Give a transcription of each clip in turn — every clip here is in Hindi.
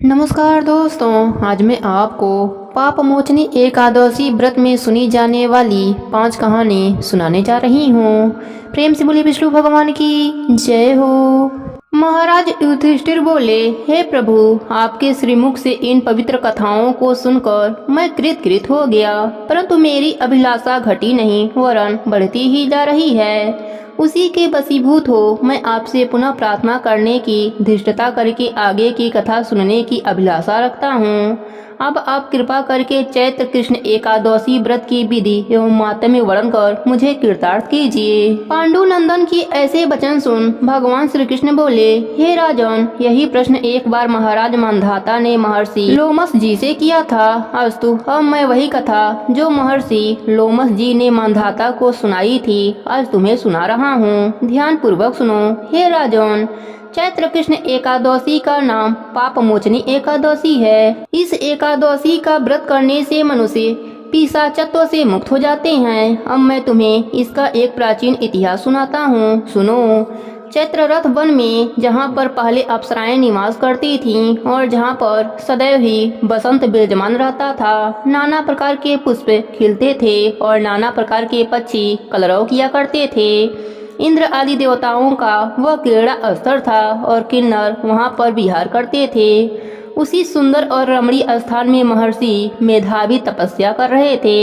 नमस्कार दोस्तों, आज मैं आपको पाप मोचनी एकादशी व्रत में सुनी जाने वाली 5 कहानी सुनाने जा रही हूँ। प्रेम से बोले विष्णु भगवान की जय हो। महाराज युधिष्ठिर बोले, हे प्रभु, आपके श्रीमुख से इन पवित्र कथाओं को सुनकर मैं कृत हो गया, परंतु मेरी अभिलाषा घटी नहीं वरन बढ़ती ही जा रही है। उसी के वशीभूत हो मैं आपसे पुनः प्रार्थना करने की धृष्टता करके आगे की कथा सुनने की अभिलाषा रखता हूँ। अब आप कृपा करके चैत्र कृष्ण एकादशी व्रत की विधि एवं मातम्य वर्णन कर मुझे कृतार्थ कीजिए। पांडु नंदन की ऐसे वचन सुन भगवान श्री कृष्ण बोले, हे राजन, यही प्रश्न एक बार महाराज मांधाता ने महर्षि लोमस जी से किया था। अस्तु, अब मैं वही कथा जो महर्षि लोमस जी ने मांधाता को सुनाई थी आज तुम्हें सुना रहा हूँ। ध्यान पूर्वक सुनो। हे राजन, चैत्र कृष्ण एकादशी का नाम पाप मोचनी एकादशी है। इस एकादशी का व्रत करने से मनुष्य पिशाचत्व से मुक्त हो जाते हैं। अब मैं तुम्हें इसका एक प्राचीन इतिहास सुनाता हूँ, सुनो। चैत्ररथ वन में, जहाँ पर पहले अप्सराएं निवास करती थीं और जहाँ पर सदैव ही बसंत विराजमान रहता था, नाना प्रकार के पुष्प खिलते थे और नाना प्रकार के पक्षी कलरव किया करते थे। इंद्र आदि देवताओं का वह क्रीड़ा स्थल था और किन्नर वहाँ पर विहार करते थे। उसी सुंदर और रमणीय स्थान में महर्षि मेधावी तपस्या कर रहे थे।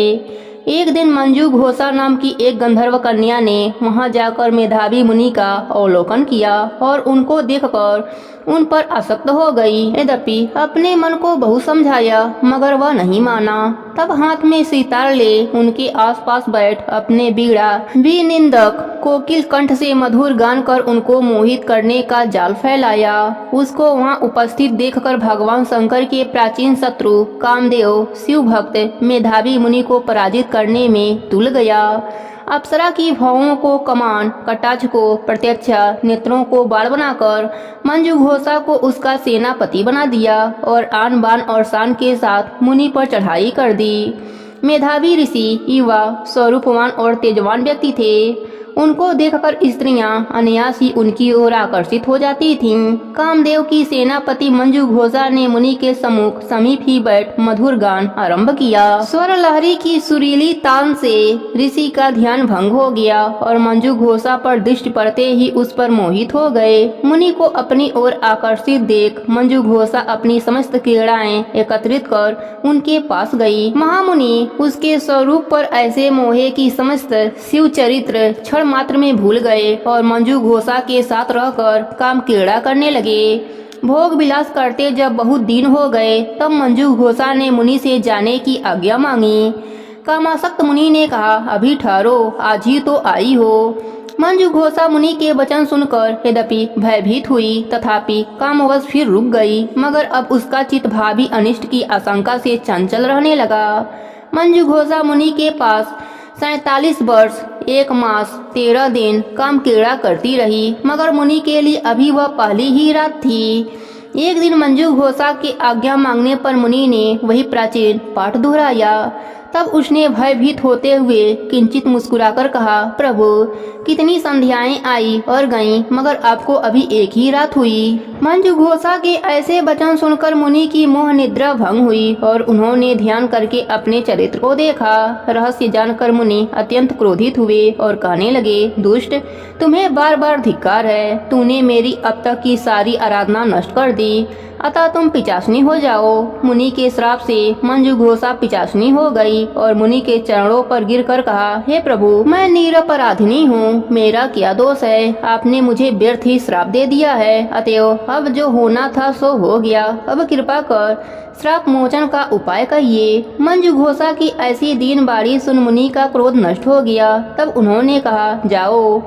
एक दिन मंजू घोषा नाम की एक गंधर्व कन्या ने वहां जाकर मेधावी मुनि का अवलोकन किया और उनको देखकर उन पर आसक्त हो गई। यद्यपि अपने मन को बहुत समझाया मगर वह नहीं माना। तब हाथ में सितार ले उनके आसपास बैठ अपने बीड़ा विनिंदक कोकिल कंठ से मधुर गान कर उनको मोहित करने का जाल फैलाया। उसको वहां उपस्थित देखकर भगवान शंकर के प्राचीन शत्रु कामदेव शिव भक्त मेधावी मुनि को पराजित करने में तुल गया। अप्सरा की भावों को कमान, कटाक्ष को प्रत्यक्षा, नेत्रों को बाण बनाकर मंजू घोषा को उसका सेनापति बना दिया और आन बान और शान के साथ मुनि पर चढ़ाई कर दी। मेधावी ऋषि युवा, स्वरूपवान और तेजवान व्यक्ति थे। उनको देखकर स्त्रियां अनायास ही उनकी ओर आकर्षित हो जाती थीं। कामदेव की सेनापति मंजू घोषा ने मुनि के समीप ही बैठ मधुर गान आरंभ किया। स्वर लहरी की सुरीली तान से ऋषि का ध्यान भंग हो गया और मंजू घोषा पर दृष्टि पड़ते ही उस पर मोहित हो गए। मुनि को अपनी ओर आकर्षित देख मंजू घोषा अपनी समस्त क्रीड़ाएं एकत्रित कर उनके पास गई। महामुनि उसके स्वरूप पर ऐसे मोहे की समस्त शिव चरित्र क्षण मात्र में भूल गए और मंजू घोषा के साथ रहकर काम क्रीड़ा करने लगे। भोग विलास करते जब बहुत दिन हो गए तब मंजू घोषा ने मुनि से जाने की आज्ञा मांगी। कामासक्त मुनि ने कहा, अभी ठहरो, आज ही तो आई हो। मंजू घोषा मुनि के वचन सुनकर यद्यपि भयभीत हुई तथापि कामवश फिर रुक गई, मगर अब उसका चित्त भावी अनिष्ट की आशंका से चंचल रहने लगा। मंजू घोषा मुनि के पास 47 वर्ष 1 मास 13 दिन काम क्रीड़ा करती रही, मगर मुनि के लिए अभी वह पहली ही रात थी। एक दिन मंजू घोषा की आज्ञा मांगने पर मुनि ने वही प्राचीन पाठ दोहराया। तब उसने भयभीत होते हुए किंचित मुस्कुराकर कहा, प्रभु, कितनी संध्याएं आई और गईं, मगर आपको अभी एक ही रात हुई। मंजू घोषा के ऐसे वचन सुनकर मुनि की मोह निद्रा भंग हुई और उन्होंने ध्यान करके अपने चरित्र को देखा। रहस्य जानकर मुनि अत्यंत क्रोधित हुए और कहने लगे, दुष्ट, तुम्हें बार बार धिक्कार है। तूने मेरी अब तक की सारी आराधना नष्ट कर दी, अतः तुम पिचासनी हो जाओ। मुनि के श्राप से मंजू घोषा पिचासनी हो गई और मुनि के चरणों पर गिरकर कहा, हे प्रभु, मैं निरपराधिनी हूँ, मेरा क्या दोष है। आपने मुझे व्यर्थ ही श्राप दे दिया है, अतएव अब जो होना था सो हो गया। अब कृपा कर श्राप मोचन का उपाय कहिए। मंजू घोषा की ऐसी दीन बारी सुन मुनि का क्रोध नष्ट हो गया। तब उन्होंने कहा, जाओ,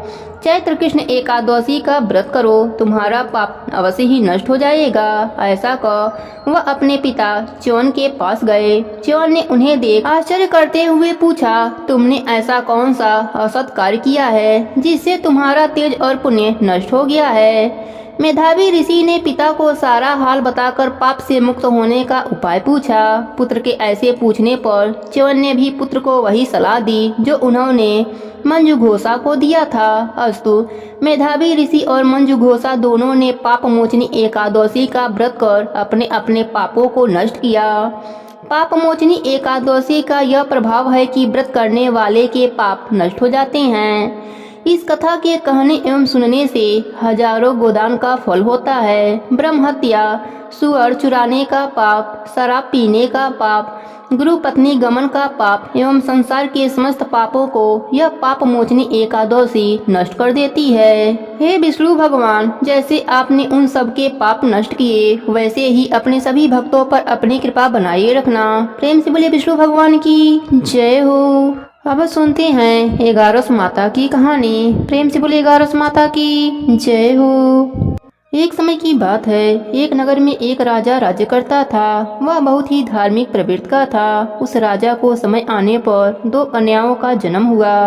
चैत्र कृष्ण एकादशी का व्रत करो, तुम्हारा पाप अवश्य ही नष्ट हो जाएगा। ऐसा कह वह अपने पिता च्यवन के पास गए। च्यवन ने उन्हें देख आश्चर्य करते हुए पूछा, तुमने ऐसा कौन सा असत् कार्य किया है जिससे तुम्हारा तेज और पुण्य नष्ट हो गया है। मेधावी ऋषि ने पिता को सारा हाल बताकर पाप से मुक्त होने का उपाय पूछा। पुत्र के ऐसे पूछने पर च्यवन ने भी पुत्र को वही सलाह दी जो उन्होंने मंजू घोषा को दिया था। अस्तु, मेधावी ऋषि और मंजू घोषा दोनों ने पाप मोचनी एकादशी का व्रत कर अपने अपने पापों को नष्ट किया। पाप मोचनी एकादशी का यह प्रभाव है कि व्रत करने वाले के पाप नष्ट हो जाते हैं। इस कथा के कहने एवं सुनने से हजारों गोदान का फल होता है। ब्रह्म हत्या, सुअर चुराने का पाप, शराब पीने का पाप, गुरु पत्नी गमन का पाप एवं संसार के समस्त पापों को यह पाप मोचनी एकादशी नष्ट कर देती है। हे विष्णु भगवान, जैसे आपने उन सब के पाप नष्ट किए वैसे ही अपने सभी भक्तों पर अपनी कृपा बनाए रखना। प्रेम से बोले विष्णु भगवान की जय हो। अब सुनते हैं 11 माता की कहानी। प्रेम से बोले 11 माता की जय हो। एक समय की बात है, एक नगर में एक राजा राज्य करता था। वह बहुत ही धार्मिक प्रवृत्ति का था। उस राजा को समय आने पर 2 कन्याओं का जन्म हुआ।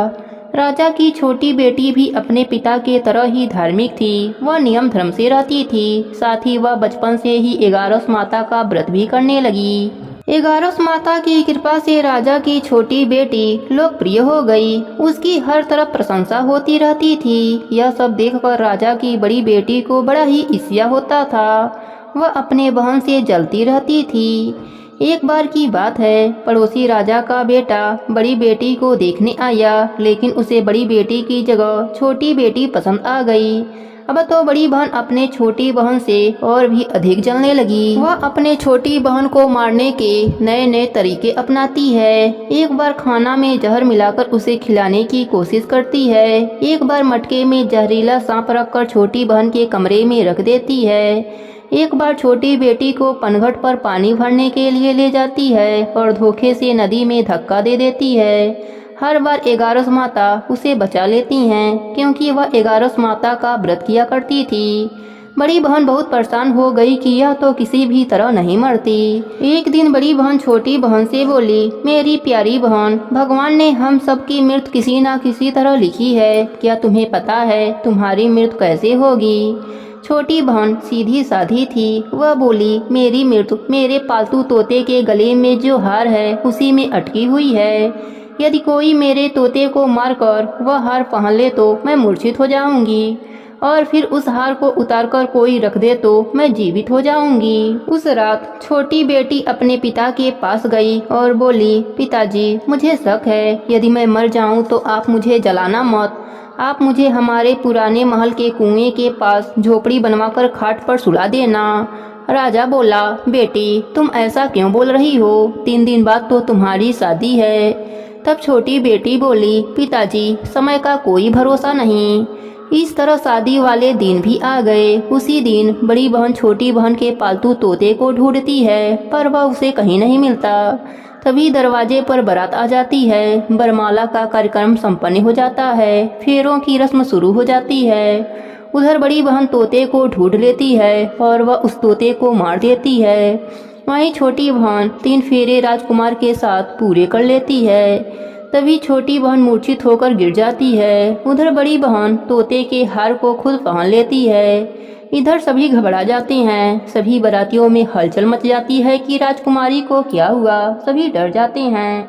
राजा की छोटी बेटी भी अपने पिता के तरह ही धार्मिक थी। वह नियम धर्म से रहती थी। साथ ही वह बचपन से ही 11 माता का व्रत भी करने लगी। 11 माता की कृपा से राजा की छोटी बेटी लोकप्रिय हो गई। उसकी हर तरफ प्रशंसा होती रहती थी। यह सब देखकर राजा की बड़ी बेटी को बड़ा ही ईर्ष्या होता था। वह अपने बहन से जलती रहती थी। एक बार की बात है, पड़ोसी राजा का बेटा बड़ी बेटी को देखने आया, लेकिन उसे बड़ी बेटी की जगह छोटी बेटी पसंद आ गई। अब तो बड़ी बहन अपने छोटी बहन से और भी अधिक जलने लगी। वह अपने छोटी बहन को मारने के नए नए तरीके अपनाती है। एक बार खाना में जहर मिलाकर उसे खिलाने की कोशिश करती है। एक बार मटके में जहरीला सांप रखकर छोटी बहन के कमरे में रख देती है। एक बार छोटी बेटी को पनघट पर पानी भरने के लिए ले जाती है और धोखे से नदी में धक्का दे देती है। हर बार 11 माता उसे बचा लेती हैं, क्योंकि वह 11 माता का व्रत किया करती थी। बड़ी बहन बहुत परेशान हो गई कि यह तो किसी भी तरह नहीं मरती। एक दिन बड़ी बहन छोटी बहन से बोली, मेरी प्यारी बहन, भगवान ने हम सबकी मृत्यु किसी न किसी तरह लिखी है। क्या तुम्हें पता है तुम्हारी मृत्यु कैसे होगी? छोटी बहन सीधी साधी थी। वह बोली, मेरी मृत्यु मेरे पालतू तोते के गले में जो हार है उसी में अटकी हुई है। यदि कोई मेरे तोते को मारकर वह हार पहन ले तो मैं मूर्छित हो जाऊंगी, और फिर उस हार को उतारकर कोई रख दे तो मैं जीवित हो जाऊंगी। उस रात छोटी बेटी अपने पिता के पास गई और बोली, पिताजी, मुझे शक है, यदि मैं मर जाऊं तो आप मुझे जलाना मत। आप मुझे हमारे पुराने महल के कुएं के पास झोपड़ी बनवाकर खाट पर सुला देना। राजा बोला, बेटी, तुम ऐसा क्यों बोल रही हो? 3 दिन बाद तो तुम्हारी शादी है। तब छोटी बेटी बोली, पिताजी, समय का कोई भरोसा नहीं। इस तरह शादी वाले दिन भी आ गए। उसी दिन बड़ी बहन छोटी बहन के पालतू तोते को ढूंढती है, पर वह उसे कहीं नहीं मिलता। तभी दरवाजे पर बारात आ जाती है। बरमाला का कार्यक्रम संपन्न हो जाता है। फेरों की रस्म शुरू हो जाती है। उधर बड़ी बहन तोते को ढूंढ लेती है और वह उस तोते को मार देती है। वहीं छोटी बहन 3 फेरे राजकुमार के साथ पूरे कर लेती है। तभी छोटी बहन मूर्छित होकर गिर जाती है। उधर बड़ी बहन तोते के हार को खुद पहन लेती है। इधर सभी घबरा जाते हैं। सभी बारातियों में हलचल मच जाती है कि राजकुमारी को क्या हुआ। सभी डर जाते हैं।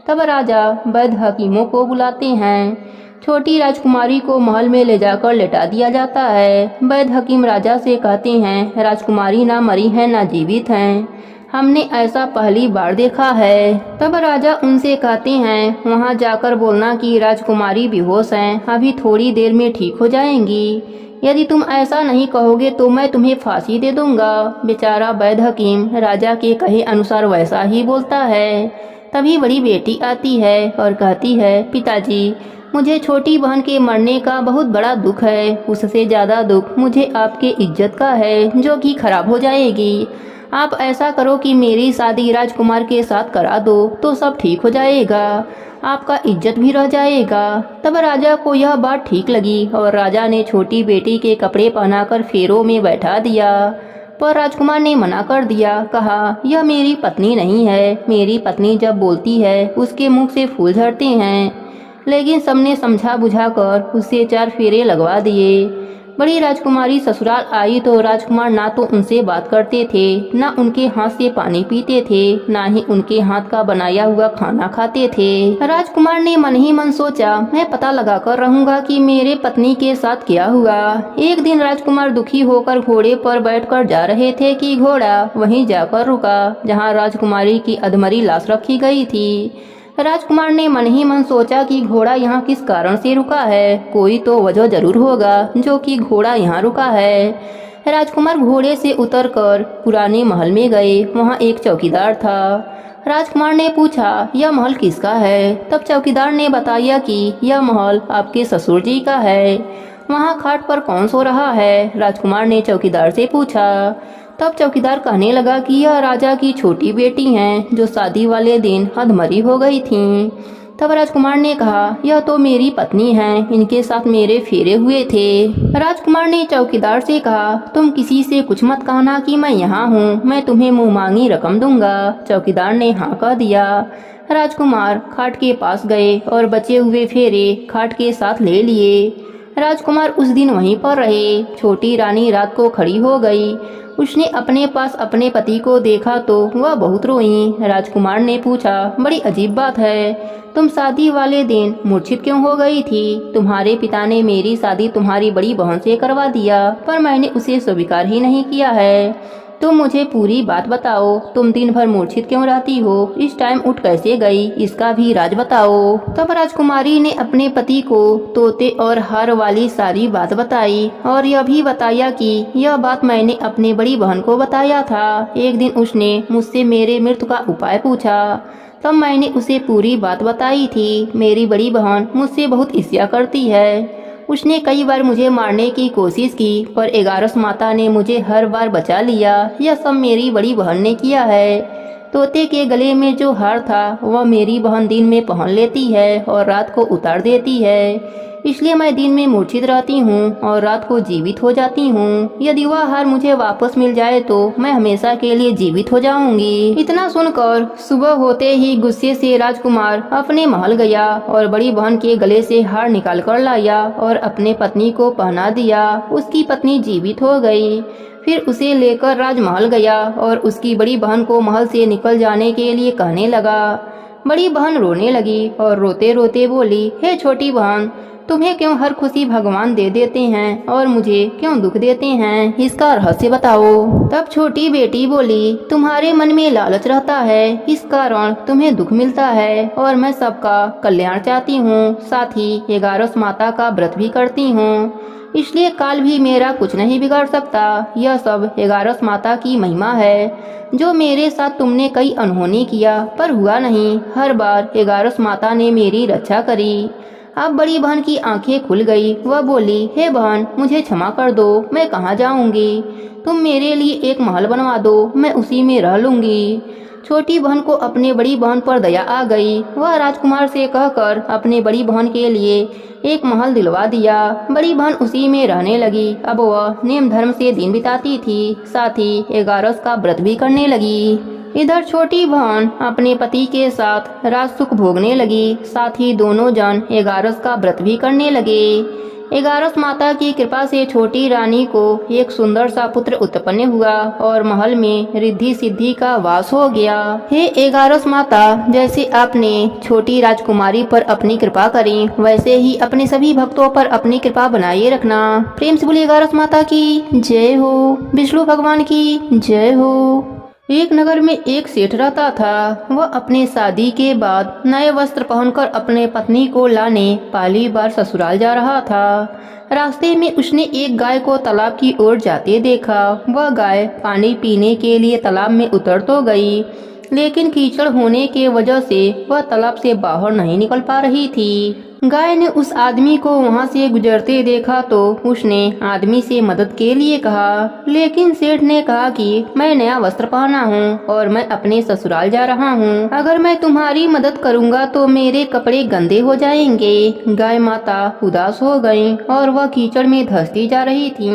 तब राजा वैद्य हकीमों को बुलाते हैं। छोटी राजकुमारी को महल में ले जाकर लेटा दिया जाता है। वैद्य हकीम राजा से कहते हैं, राजकुमारी ना मरी है ना जीवित हैं, हमने ऐसा पहली बार देखा है। तब राजा उनसे कहते हैं, वहां जाकर बोलना कि राजकुमारी बेहोश हैं, अभी थोड़ी देर में ठीक हो जाएंगी। यदि तुम ऐसा नहीं कहोगे तो मैं तुम्हें फांसी दे दूंगा। बेचारा वैद्य हकीम राजा के कहे अनुसार वैसा ही बोलता है। तभी बड़ी बेटी आती है और कहती है, पिताजी, मुझे छोटी बहन के मरने का बहुत बड़ा दुख है। उससे ज्यादा दुख मुझे आपके इज्जत का है, जो कि खराब हो जाएगी। आप ऐसा करो कि मेरी शादी राजकुमार के साथ करा दो तो सब ठीक हो जाएगा, आपका इज्जत भी रह जाएगा। तब राजा को यह बात ठीक लगी और राजा ने छोटी बेटी के कपड़े पहनाकर फेरों में बैठा दिया। पर राजकुमार ने मना कर दिया। कहा, यह मेरी पत्नी नहीं है। मेरी पत्नी जब बोलती है उसके मुंह से फूल झड़ते हैं। लेकिन सबने समझा बुझा कर उसे 4 फेरे लगवा दिए। बड़ी राजकुमारी ससुराल आई तो राजकुमार ना तो उनसे बात करते थे, ना उनके हाथ से पानी पीते थे, ना ही उनके हाथ का बनाया हुआ खाना खाते थे। राजकुमार ने मन ही मन सोचा, मैं पता लगा कर रहूंगा कि मेरे पत्नी के साथ क्या हुआ। एक दिन राजकुमार दुखी होकर घोड़े पर बैठकर जा रहे थे कि घोड़ा वहीं जाकर रुका जहाँ राजकुमारी की अधमरी लाश रखी गई थी। राजकुमार ने मन ही मन सोचा कि घोड़ा यहाँ किस कारण से रुका है, कोई तो वजह जरूर होगा जो कि घोड़ा यहाँ रुका है। राजकुमार घोड़े से उतरकर पुराने महल में गए। वहाँ एक चौकीदार था। राजकुमार ने पूछा, यह महल किसका है? तब चौकीदार ने बताया कि यह महल आपके ससुर जी का है। वहाँ खाट पर कौन सो रहा है? राजकुमार ने चौकीदार से पूछा। तब चौकीदार कहने लगा कि यह राजा की छोटी बेटी हैं जो शादी वाले दिन अधमरी हो गई थीं। तब राजकुमार ने कहा, यह तो मेरी पत्नी हैं, इनके साथ मेरे फेरे हुए थे। राजकुमार ने चौकीदार से कहा, तुम किसी से कुछ मत कहना कि मैं यहाँ हूँ, मैं तुम्हें मुँह मांगी रकम दूंगा। चौकीदार ने हाँ कह दिया। राजकुमार खाट के पास गए और बचे हुए फेरे खाट के साथ ले लिए। राजकुमार उस दिन वहीं पर रहे। छोटी रानी रात को खड़ी हो गई। उसने अपने पास अपने पति को देखा तो वह बहुत रोई। राजकुमार ने पूछा, बड़ी अजीब बात है, तुम शादी वाले दिन मूर्छित क्यों हो गई थी? तुम्हारे पिता ने मेरी शादी तुम्हारी बड़ी बहन से करवा दिया, पर मैंने उसे स्वीकार ही नहीं किया है। तुम मुझे पूरी बात बताओ, तुम दिन भर मूर्छित क्यों रहती हो? इस टाइम उठ कैसे गई, इसका भी राज बताओ। तब राजकुमारी ने अपने पति को तोते और हार वाली सारी बात बताई और यह भी बताया कि यह बात मैंने अपनी बड़ी बहन को बताया था। एक दिन उसने मुझसे मेरे मृत्यु का उपाय पूछा, तब मैंने उसे पूरी बात बताई थी। मेरी बड़ी बहन मुझसे बहुत ईर्ष्या करती है। उसने कई बार मुझे मारने की कोशिश की, पर एगारस माता ने मुझे हर बार बचा लिया। यह सब मेरी बड़ी बहन ने किया है। तोते के गले में जो हार था वह मेरी बहन दिन में पहन लेती है और रात को उतार देती है। इसलिए मैं दिन में मूर्छित रहती हूँ और रात को जीवित हो जाती हूँ। यदि वह हार मुझे वापस मिल जाए तो मैं हमेशा के लिए जीवित हो जाऊंगी। इतना सुनकर सुबह होते ही गुस्से से राजकुमार अपने महल गया और बड़ी बहन के गले से हार निकाल कर लाया और अपने पत्नी को पहना दिया। उसकी पत्नी जीवित हो गई। फिर उसे लेकर राजमहल गया और उसकी बड़ी बहन को महल से निकल जाने के लिए कहने लगा। बड़ी बहन रोने लगी और रोते रोते बोली, हे छोटी बहन, तुम्हें क्यों हर खुशी भगवान दे देते हैं और मुझे क्यों दुख देते हैं, इसका रहस्य बताओ। तब छोटी बेटी बोली, तुम्हारे मन में लालच रहता है, इस कारण तुम्हें दुख मिलता है और मैं सबका कल्याण चाहती हूँ। साथ ही 11 माता का व्रत भी करती हूँ, इसलिए काल भी मेरा कुछ नहीं बिगाड़ सकता। यह सब 11 माता की महिमा है। जो मेरे साथ तुमने कई अनहोनी किया पर हुआ नहीं, हर बार 11 माता ने मेरी रक्षा करी। अब बड़ी बहन की आंखें खुल गई। वह बोली, हे बहन, मुझे क्षमा कर दो, मैं कहाँ जाऊंगी? तुम मेरे लिए एक महल बनवा दो, मैं उसी में रह लूंगी। छोटी बहन को अपने बड़ी बहन पर दया आ गई। वह राजकुमार से कहकर अपने बड़ी बहन के लिए एक महल दिलवा दिया। बड़ी बहन उसी में रहने लगी। अब वह नेम धर्म से दिन बिताती थी, साथ ही 11 का व्रत भी करने लगी। इधर छोटी बहन अपने पति के साथ राज सुख भोगने लगी। साथ ही दोनों जन 11 का व्रत भी करने लगे। 11 माता की कृपा से छोटी रानी को एक सुंदर सा पुत्र उत्पन्न हुआ और महल में रिद्धि सिद्धि का वास हो गया। हे 11 माता, जैसे आपने छोटी राजकुमारी पर अपनी कृपा करी, वैसे ही अपने सभी भक्तों पर अपनी कृपा बनाए रखना। प्रेम से बोलिए 11 माता की जय हो, विष्णु भगवान की जय हो। एक नगर में एक सेठ रहता था। वह अपने शादी के बाद नए वस्त्र पहनकर अपने पत्नी को लाने पहली बार ससुराल जा रहा था। रास्ते में उसने एक गाय को तालाब की ओर जाते देखा। वह गाय पानी पीने के लिए तालाब में उतर तो गई, लेकिन कीचड़ होने के वजह से वह तालाब से बाहर नहीं निकल पा रही थी। गाय ने उस आदमी को वहां से गुजरते देखा तो उसने आदमी से मदद के लिए कहा, लेकिन सेठ ने कहा कि मैं नया वस्त्र पहना हूँ और मैं अपने ससुराल जा रहा हूँ। अगर मैं तुम्हारी मदद करूँगा तो मेरे कपड़े गंदे हो जाएंगे। गाय माता उदास हो गई और वह कीचड़ में धंसती जा रही थी।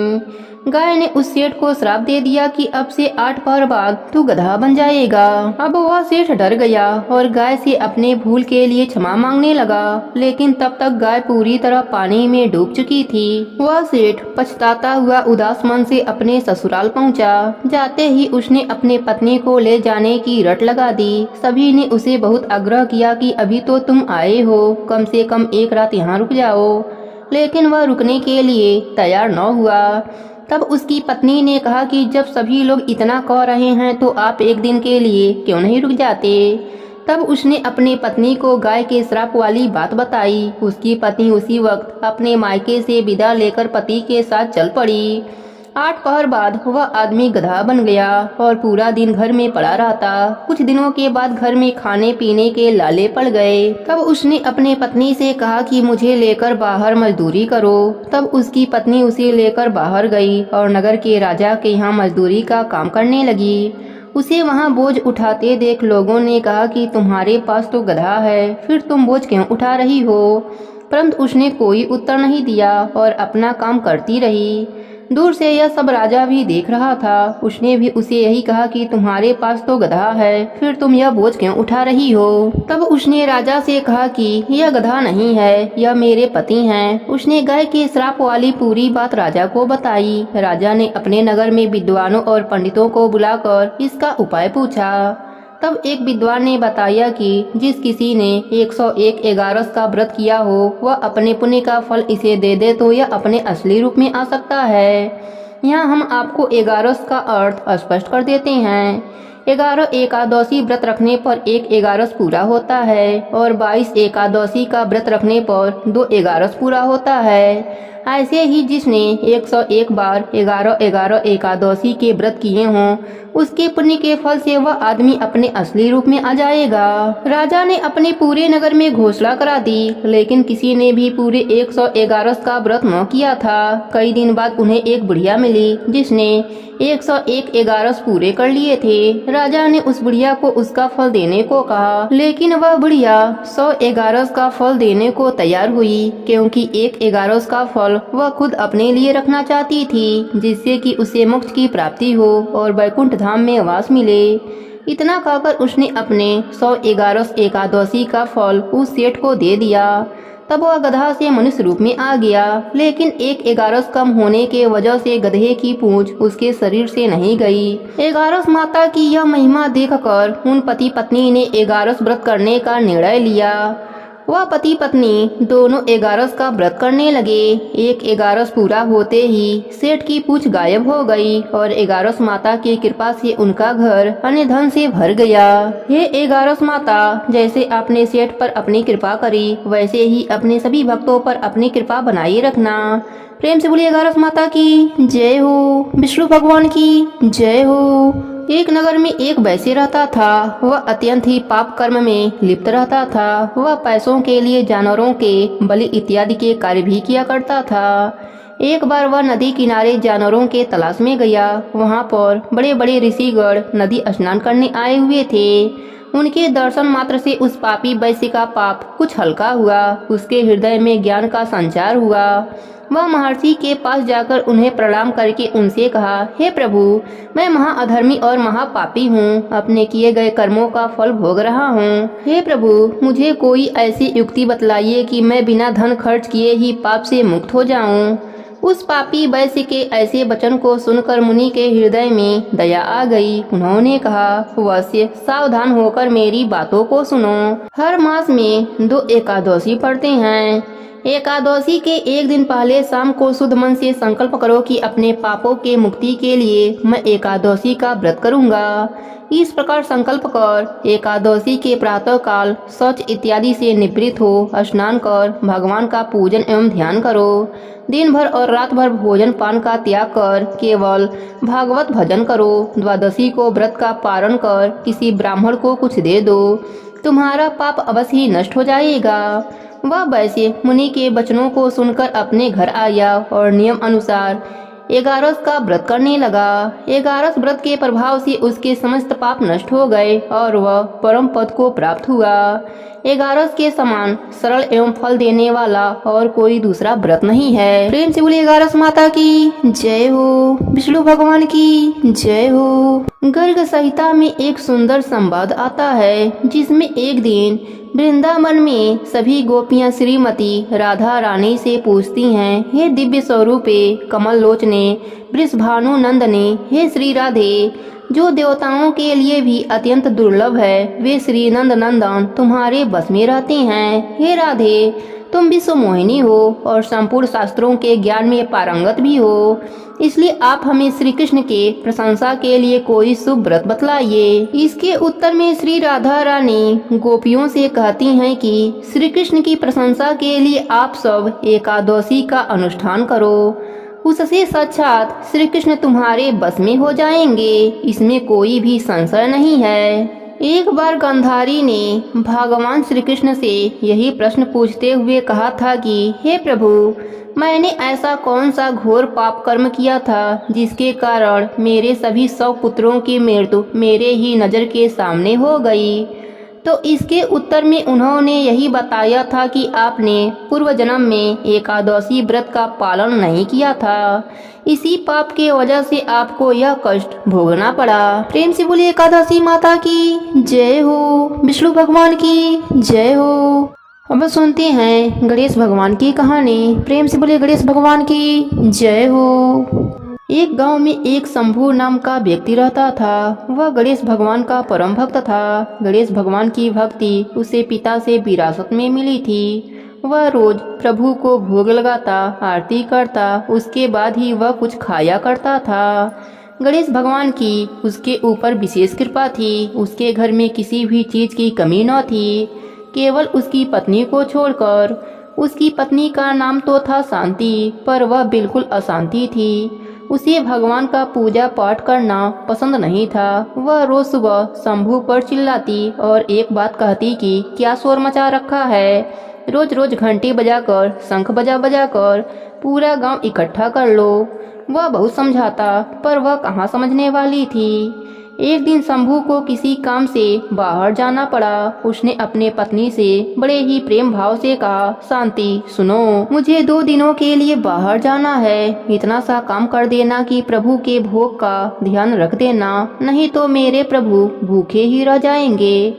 गाय ने उस सेठ को श्राप दे दिया कि अब से 8 पहर बाद तू गधा बन जाएगा। अब वह सेठ डर गया और गाय से अपने भूल के लिए क्षमा मांगने लगा, लेकिन तब तक गाय पूरी तरह पानी में डूब चुकी थी। वह सेठ पछताता हुआ उदास मन से अपने ससुराल पहुंचा। जाते ही उसने अपने पत्नी को ले जाने की रट लगा दी। सभी ने उसे बहुत आग्रह किया कि अभी तो तुम आए हो, कम से कम एक रात यहाँ रुक जाओ, लेकिन वह रुकने के लिए तैयार न हुआ। तब उसकी पत्नी ने कहा कि जब सभी लोग इतना कह रहे हैं तो आप एक दिन के लिए क्यों नहीं रुक जाते। तब उसने अपने पत्नी को गाय के श्राप वाली बात बताई। उसकी पत्नी उसी वक्त अपने मायके से विदा लेकर पति के साथ चल पड़ी। 8 पहर बाद वह आदमी गधा बन गया और पूरा दिन घर में पड़ा रहता। कुछ दिनों के बाद घर में खाने पीने के लाले पड़ गए। तब उसने अपने पत्नी से कहा कि मुझे लेकर बाहर मजदूरी करो। तब उसकी पत्नी उसे लेकर बाहर गई और नगर के राजा के यहाँ मजदूरी का काम करने लगी। उसे वहाँ बोझ उठाते देख लोगों ने कहा कि तुम्हारे पास तो गधा है, फिर तुम बोझ क्यों उठा रही हो। परंतु उसने कोई उत्तर नहीं दिया और अपना काम करती रही। दूर से यह सब राजा भी देख रहा था। उसने भी उसे यही कहा कि तुम्हारे पास तो गधा है, फिर तुम यह बोझ क्यों उठा रही हो। तब उसने राजा से कहा कि यह गधा नहीं है, यह मेरे पति हैं। उसने गाय के श्राप वाली पूरी बात राजा को बताई। राजा ने अपने नगर में विद्वानों और पंडितों को बुलाकर इसका उपाय पूछा। तब एक विद्वान ने बताया कि जिस किसी ने 101 एगारस का व्रत किया हो वह अपने पुण्य का फल इसे दे दे तो यह अपने असली रूप में आ सकता है। यहाँ हम आपको एगारस का अर्थ स्पष्ट कर देते हैं। 11 एकादशी व्रत रखने पर 1 एगारस पूरा होता है और 22 एकादशी का व्रत रखने पर 2 एगारस पूरा होता है। ऐसे ही जिसने 101 बार 11 एकादशी के व्रत किए हों उसके पुण्य के फल से वह आदमी अपने असली रूप में आ जाएगा। राजा ने अपने पूरे नगर में घोषणा करा दी, लेकिन किसी ने भी पूरे 111 का व्रत न किया था। कई दिन बाद उन्हें एक बुढ़िया मिली जिसने 101 एगारस पूरे कर लिए थे। राजा ने उस बुढ़िया को उसका फल देने को कहा, लेकिन वह बुढ़िया 100 एगारस का फल देने को तैयार हुई, क्योंकि 1 एगारस का फल वह खुद अपने लिए रखना चाहती थी, जिससे कि उसे मोक्ष की प्राप्ति हो और वैकुंठ धाम में वास मिले। इतना कहकर उसने अपने 100 एगारस एकादशी का फल उस सेठ को दे दिया। तब वह गधा से मनुष्य रूप में आ गया, लेकिन 1 एगारस कम होने के वजह से गधे की पूंछ उसके शरीर से नहीं गई। एगारस माता की यह महिमा देखकर उन पति पत्नी ने एगारस व्रत करने का निर्णय लिया। वह पति पत्नी दोनों एगारस का व्रत करने लगे। 1 एगारस पूरा होते ही सेठ की पूंछ गायब हो गई और एगारस माता की कृपा से उनका घर अन्य धन से भर गया। हे एगारस माता, जैसे आपने सेठ पर अपनी कृपा करी वैसे ही अपने सभी भक्तों पर अपनी कृपा बनाए रखना। प्रेम से बोलिए एगारस माता की जय हो, विष्णु भगवान की जय हो। एक नगर में एक वैश्य रहता था। वह अत्यंत ही पाप कर्म में लिप्त रहता था। वह पैसों के लिए जानवरों के बलि इत्यादि के कार्य भी किया करता था। एक बार वह नदी किनारे जानवरों के तलाश में गया। वहां पर बड़े बड़े ऋषिगण नदी स्नान करने आए हुए थे। उनके दर्शन मात्र से उस पापी वैश्य का पाप कुछ हल्का हुआ। उसके हृदय में ज्ञान का संचार हुआ। वह महर्षि के पास जाकर उन्हें प्रणाम करके उनसे कहा, हे प्रभु, मैं महाअधर्मी और महापापी हूँ। अपने किए गए कर्मों का फल भोग रहा हूँ। हे प्रभु, मुझे कोई ऐसी युक्ति बतलाइए कि मैं बिना धन खर्च किए ही पाप से मुक्त हो जाऊँ। उस पापी वैश्य के ऐसे वचन को सुनकर मुनि के हृदय में दया आ गई। उन्होंने कहा, वैश्य, सावधान होकर मेरी बातों को सुनो। हर मास में 2 एकादशी पढ़ते हैं। एकादशी के एक दिन पहले शाम को शुद्ध मन से संकल्प करो कि अपने पापों के मुक्ति के लिए मैं एकादशी का व्रत करूंगा। इस प्रकार संकल्प कर एकादशी के प्रातः काल शौच इत्यादि से निवृत्त हो स्नान कर भगवान का पूजन एवं ध्यान करो। दिन भर और रात भर भोजन पान का त्याग कर केवल भागवत भजन करो। द्वादशी को व्रत का पारण कर किसी ब्राह्मण को कुछ दे दो। तुम्हारा पाप अवश्य ही नष्ट हो जाएगा। वह वैश्य मुनि के वचनों को सुनकर अपने घर आया और नियम अनुसार एकादश का व्रत करने लगा। एकादश व्रत के प्रभाव से उसके समस्त पाप नष्ट हो गए और वह परम पद को प्राप्त हुआ। एकादश के समान सरल एवं फल देने वाला और कोई दूसरा व्रत नहीं है। प्रेम से बोलिए एकादश माता की जय हो, विष्णु भगवान की जय हो। गर्ग संहिता में एक सुंदर संवाद आता है जिसमें एक दिन वृंदावन में सभी गोपियां श्रीमती राधा रानी से पूछती हैं, हे दिव्य स्वरूपे कमल लोचने वृषभानु नंदने, हे श्री राधे, जो देवताओं के लिए भी अत्यंत दुर्लभ है वे श्री नंद नंदन तुम्हारे बस में रहते हैं। हे राधे, तुम विश्व मोहिनी हो और संपूर्ण शास्त्रों के ज्ञान में पारंगत भी हो, इसलिए आप हमें श्री कृष्ण के प्रशंसा के लिए कोई शुभ व्रत बतलाइए। इसके उत्तर में श्री राधा रानी गोपियों से कहती हैं कि श्री कृष्ण की प्रशंसा के लिए आप सब एकादशी का अनुष्ठान करो, उससे साक्षात श्री कृष्ण तुम्हारे बस में हो जाएंगे, इसमें कोई भी संशय नहीं है। एक बार गंधारी ने भगवान श्री कृष्ण से यही प्रश्न पूछते हुए कहा था कि हे प्रभु, मैंने ऐसा कौन सा घोर पाप कर्म किया था जिसके कारण मेरे सभी 100 पुत्रों की मृत्यु मेरे ही नज़र के सामने हो गई। तो इसके उत्तर में उन्होंने यही बताया था कि आपने पूर्व जन्म में एकादशी व्रत का पालन नहीं किया था, इसी पाप के वजह से आपको यह कष्ट भोगना पड़ा। प्रेम से बोलिए एकादशी माता की जय हो, विष्णु भगवान की जय हो। अब सुनते हैं गणेश भगवान की कहानी। प्रेम से बोलिए गणेश भगवान की जय हो। एक गांव में एक शंभू नाम का व्यक्ति रहता था। वह गणेश भगवान का परम भक्त था। गणेश भगवान की भक्ति उसे पिता से विरासत में मिली थी। वह रोज प्रभु को भोग लगाता, आरती करता, उसके बाद ही वह कुछ खाया करता था। गणेश भगवान की उसके ऊपर विशेष कृपा थी। उसके घर में किसी भी चीज की कमी न थी, केवल उसकी पत्नी को छोड़कर। उसकी पत्नी का नाम तो था शांति, पर वह बिल्कुल अशांति थी। उसे भगवान का पूजा पाठ करना पसंद नहीं था। वह रोज सुबह शंभू पर चिल्लाती और एक बात कहती कि क्या शोर मचा रखा है, रोज रोज घंटी बजाकर, शंख बजाकर पूरा गांव इकट्ठा कर लो। वह बहुत समझाता, पर वह कहाँ समझने वाली थी। एक दिन शंभू को किसी काम से बाहर जाना पड़ा। उसने अपने पत्नी से बड़े ही प्रेम भाव से कहा, शांति सुनो, मुझे 2 दिनों के लिए बाहर जाना है। इतना सा काम कर देना कि प्रभु के भोग का ध्यान रख देना, नहीं तो मेरे प्रभु भूखे ही रह जाएंगे।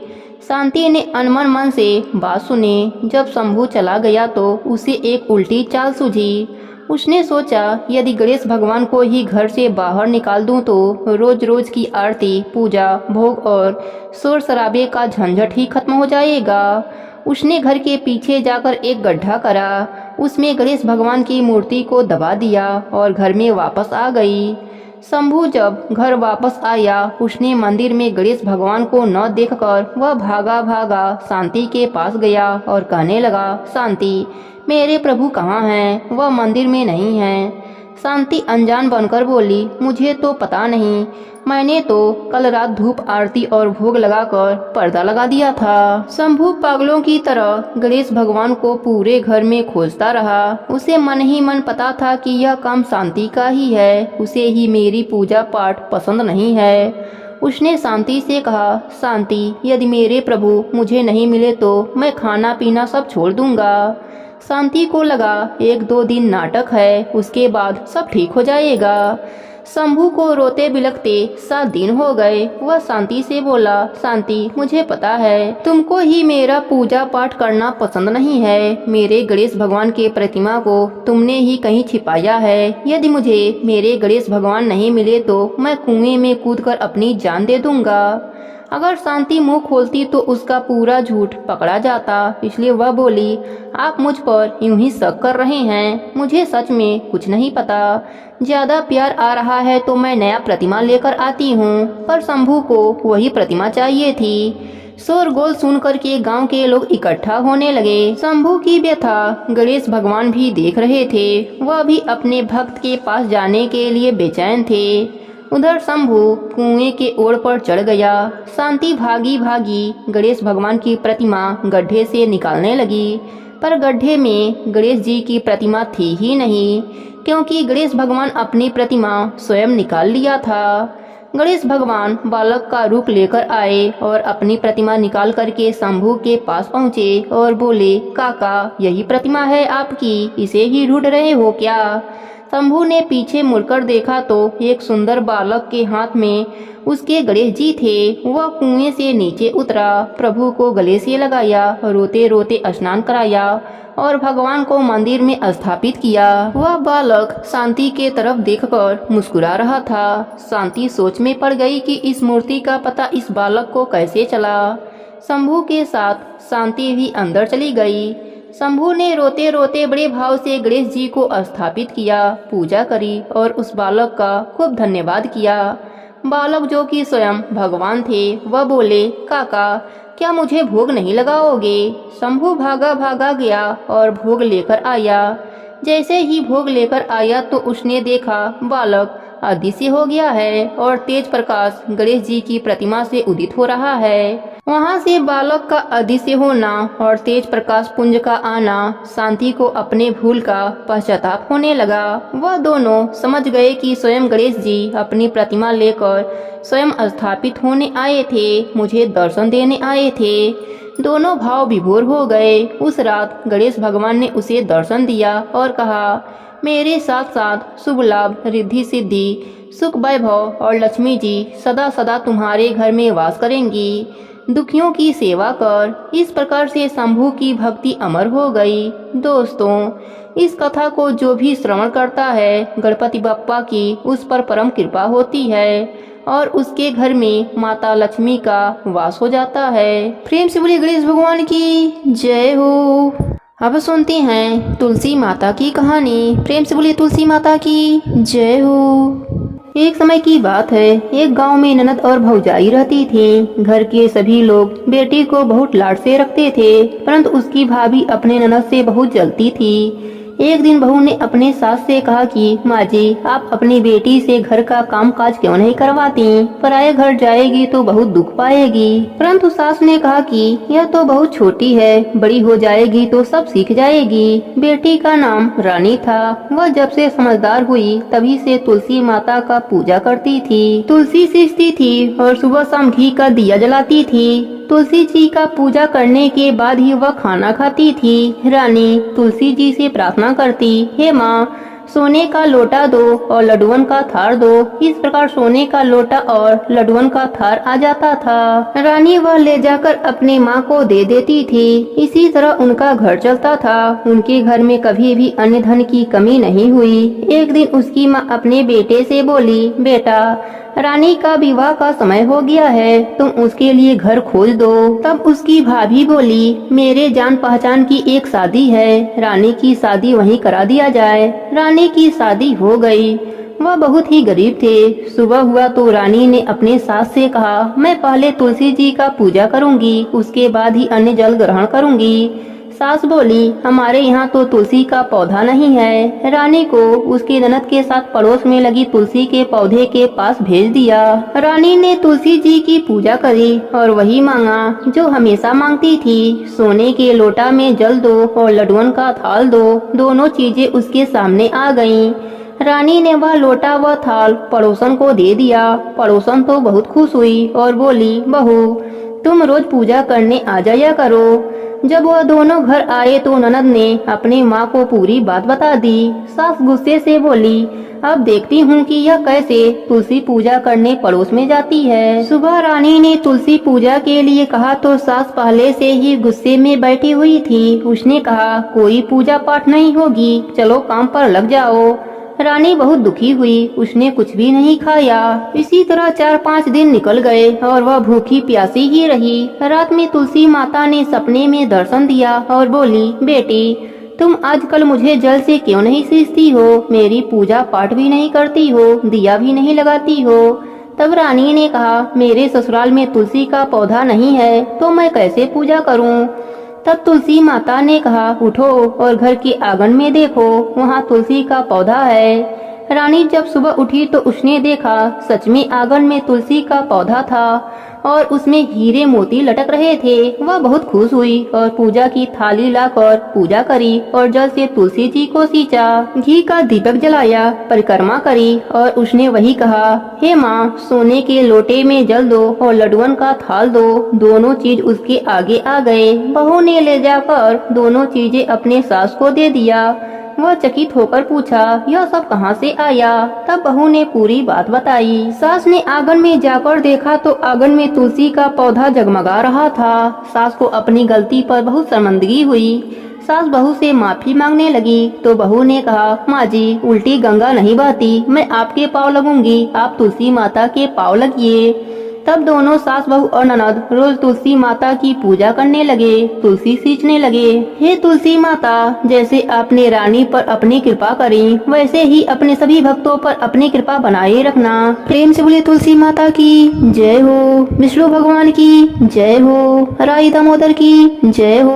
शांति ने अनमन मन से बात सुनी। जब शंभू चला गया तो उसे एक उल्टी चाल सूझी। उसने सोचा, यदि गणेश भगवान को ही घर से बाहर निकाल दूं तो रोज रोज की आरती, पूजा, भोग और शोर शराबे का झंझट ही खत्म हो जाएगा। उसने घर के पीछे जाकर एक गड्ढा करा, उसमें गणेश भगवान की मूर्ति को दबा दिया और घर में वापस आ गई। शंभू जब घर वापस आया, उसने मंदिर में गणेश भगवान को न देखकर वह भागा भागा शांति के पास गया और कहने लगा, शांति, मेरे प्रभु कहाँ हैं? वह मंदिर में नहीं हैं। शांति अनजान बनकर बोली, मुझे तो पता नहीं, मैंने तो कल रात धूप आरती और भोग लगाकर पर्दा लगा दिया था। शंभू पागलों की तरह गणेश भगवान को पूरे घर में खोजता रहा। उसे मन ही मन पता था कि यह काम शांति का ही है, उसे ही मेरी पूजा पाठ पसंद नहीं है। उसने शांति से कहा, शांति, यदि मेरे प्रभु मुझे नहीं मिले तो मैं खाना पीना सब छोड़ दूंगा। शांति को लगा 1-2 दिन नाटक है, उसके बाद सब ठीक हो जाएगा। शंभू को रोते बिलखते 7 दिन हो गए। वह शांति से बोला, शांति, मुझे पता है तुमको ही मेरा पूजा पाठ करना पसंद नहीं है। मेरे गणेश भगवान के प्रतिमा को तुमने ही कहीं छिपाया है। यदि मुझे मेरे गणेश भगवान नहीं मिले तो मैं कुएं में कूदकर अपनी जान दे दूंगा। अगर शांति मुंह खोलती तो उसका पूरा झूठ पकड़ा जाता, इसलिए वह बोली, आप मुझ पर यूं ही शक कर रहे हैं, मुझे सच में कुछ नहीं पता। ज्यादा प्यार आ रहा है तो मैं नया प्रतिमा लेकर आती हूँ। पर शंभू को वही प्रतिमा चाहिए थी। शोरगोल सुनकर के गांव के लोग इकट्ठा होने लगे। शंभू की व्यथा गणेश भगवान भी देख रहे थे। वह भी अपने भक्त के पास जाने के लिए बेचैन थे। उधर शंभू कुएं के ओर पर चढ़ गया। शांति भागी भागी गणेश भगवान की प्रतिमा गड्ढे से निकालने लगी। पर गड्ढे में गणेश जी की प्रतिमा थी ही नहीं, क्योंकि गणेश भगवान अपनी प्रतिमा स्वयं निकाल लिया था। गणेश भगवान बालक का रूप लेकर आए और अपनी प्रतिमा निकाल करके शंभू के पास पहुँचे और बोले, काका यही प्रतिमा है आपकी, इसे ही ढूंढ रहे हो क्या? शंभू ने पीछे मुड़कर देखा तो एक सुंदर बालक के हाथ में उसके गणेश जी थे। वह कुएं से नीचे उतरा, प्रभु को गले से लगाया, रोते रोते स्नान कराया और भगवान को मंदिर में स्थापित किया। वह बालक शांति के तरफ देखकर मुस्कुरा रहा था। शांति सोच में पड़ गई कि इस मूर्ति का पता इस बालक को कैसे चला। शंभू के साथ शांति भी अंदर चली गई। शंभू ने रोते रोते बड़े भाव से गणेश जी को स्थापित किया, पूजा करी और उस बालक का खूब धन्यवाद किया। बालक जो कि स्वयं भगवान थे, वह बोले, काका क्या मुझे भोग नहीं लगाओगे? शंभू भागा भागा गया और भोग लेकर आया। जैसे ही भोग लेकर आया तो उसने देखा बालक अदृश्य हो गया है और तेज प्रकाश गणेश जी की प्रतिमा से उदित हो रहा है। वहां से बालक का अदृश्य होना और तेज प्रकाश पुंज का आना शांति को अपने भूल का पश्चाताप होने लगा। वह दोनों समझ गए कि स्वयं गणेश जी अपनी प्रतिमा लेकर स्वयं स्थापित होने आए थे, मुझे दर्शन देने आए थे। दोनों भाव विभोर हो गए। उस रात गणेश भगवान ने उसे दर्शन दिया और कहा, मेरे साथ साथ शुभ लाभ, रिद्धि सिद्धि, सुख वैभव और लक्ष्मी जी सदा सदा तुम्हारे घर में वास करेंगी। दुखियों की सेवा कर। इस प्रकार से शंभू की भक्ति अमर हो गई। दोस्तों, इस कथा को जो भी श्रवण करता है, गणपति बप्पा की उस पर परम कृपा होती है और उसके घर में माता लक्ष्मी का वास हो जाता है। प्रेम से बोलिए गणेश भगवान की जय हो। अब सुनते हैं तुलसी माता की कहानी। प्रेम से बोलिए तुलसी माता की जय हो। एक समय की बात है, एक गांव में ननद और भौजाई रहती थी। घर के सभी लोग बेटी को बहुत लाड से रखते थे, परंतु उसकी भाभी अपने ननद से बहुत जलती थी। एक दिन बहू ने अपने सास से कहा कि माँ जी, आप अपनी बेटी से घर का काम काज क्यों नहीं करवाती? पराये घर जाएगी तो बहुत दुख पाएगी। परंतु सास ने कहा कि यह तो बहुत छोटी है, बड़ी हो जाएगी तो सब सीख जाएगी। बेटी का नाम रानी था। वह जब से समझदार हुई तभी से तुलसी माता का पूजा करती थी। तुलसी सींचती थी और सुबह शाम घी का दिया जलाती थी। तुलसी जी का पूजा करने के बाद ही वह खाना खाती थी। रानी तुलसी जी से प्रार्थना करती, हे माँ, सोने का लोटा दो और लड्डुअन का थार दो। इस प्रकार सोने का लोटा और लड्डुअन का थार आ जाता था। रानी वह ले जाकर अपने माँ को दे देती थी। इसी तरह उनका घर चलता था। उनके घर में कभी भी अन्न धन की कमी नहीं हुई। एक दिन उसकी माँ अपने बेटे से बोली, बेटा, रानी का विवाह का समय हो गया है, तुम उसके लिए घर खोज दो। तब उसकी भाभी बोली, मेरे जान पहचान की एक शादी है, रानी की शादी वहीं करा दिया जाए। रानी की शादी हो गई। वह बहुत ही गरीब थे। सुबह हुआ तो रानी ने अपने सास से कहा, मैं पहले तुलसी जी का पूजा करूंगी, उसके बाद ही अन्न जल ग्रहण करूंगी। सास बोली, हमारे यहाँ तो तुलसी का पौधा नहीं है। रानी को उसके ननद के साथ पड़ोस में लगी तुलसी के पौधे के पास भेज दिया। रानी ने तुलसी जी की पूजा करी और वही मांगा जो हमेशा मांगती थी, सोने के लोटा में जल दो और लड्डुअन का थाल दो। दोनों चीजें उसके सामने आ गईं। रानी ने वह लोटा व थाल पड़ोसन को दे दिया। पड़ोसन तो बहुत खुश हुई और बोली, बहू, तुम रोज पूजा करने आ जाया करो। जब वह दोनों घर आए तो ननद ने अपनी माँ को पूरी बात बता दी। सास गुस्से से बोली, अब देखती हूँ कि यह कैसे तुलसी पूजा करने पड़ोस में जाती है। सुबह रानी ने तुलसी पूजा के लिए कहा तो सास पहले से ही गुस्से में बैठी हुई थी। उसने कहा, कोई पूजा पाठ नहीं होगी, चलो काम पर लग जाओ। रानी बहुत दुखी हुई। उसने कुछ भी नहीं खाया। इसी तरह 4-5 दिन निकल गए और वह भूखी प्यासी ही रही। रात में तुलसी माता ने सपने में दर्शन दिया और बोली, बेटी, तुम आजकल मुझे जल से क्यों नहीं सींचती हो? मेरी पूजा पाठ भी नहीं करती हो, दिया भी नहीं लगाती हो। तब रानी ने कहा, मेरे ससुराल में तुलसी का पौधा नहीं है तो मैं कैसे पूजा करूं? तब तुलसी माता ने कहा, उठो और घर के आंगन में देखो, वहाँ तुलसी का पौधा है। रानी जब सुबह उठी तो उसने देखा सच में आंगन में तुलसी का पौधा था। और उसमें हीरे मोती लटक रहे थे। वह बहुत खुश हुई और पूजा की थाली लाकर पूजा करी और जल से तुलसी जी को सींचा, घी का दीपक जलाया, परिक्रमा करी और उसने वही कहा, हे माँ, सोने के लोटे में जल दो और लड्डुअन का थाल दो। दोनों चीज उसके आगे आ गए। बहू ने ले जाकर दोनों चीजें अपने सास को दे दिया। वह चकित होकर पूछा, यह सब कहाँ से आया? तब बहू ने पूरी बात बताई। सास ने आंगन में जाकर देखा तो आंगन में तुलसी का पौधा जगमगा रहा था। सास को अपनी गलती पर बहुत शर्मिंदगी हुई। सास बहू से माफी मांगने लगी तो बहू ने कहा, माँ जी, उल्टी गंगा नहीं बहती, मैं आपके पाँव लगूंगी, आप तुलसी माता के पाँव लगिए। तब दोनों सास बहू और ननद रोज तुलसी माता की पूजा करने लगे, तुलसी सींचने लगे। हे तुलसी माता, जैसे आपने रानी पर अपनी कृपा करी, वैसे ही अपने सभी भक्तों पर अपनी कृपा बनाए रखना। प्रेम से बोले तुलसी माता की जय हो, विष्णु भगवान की जय हो, राई दामोदर की जय हो।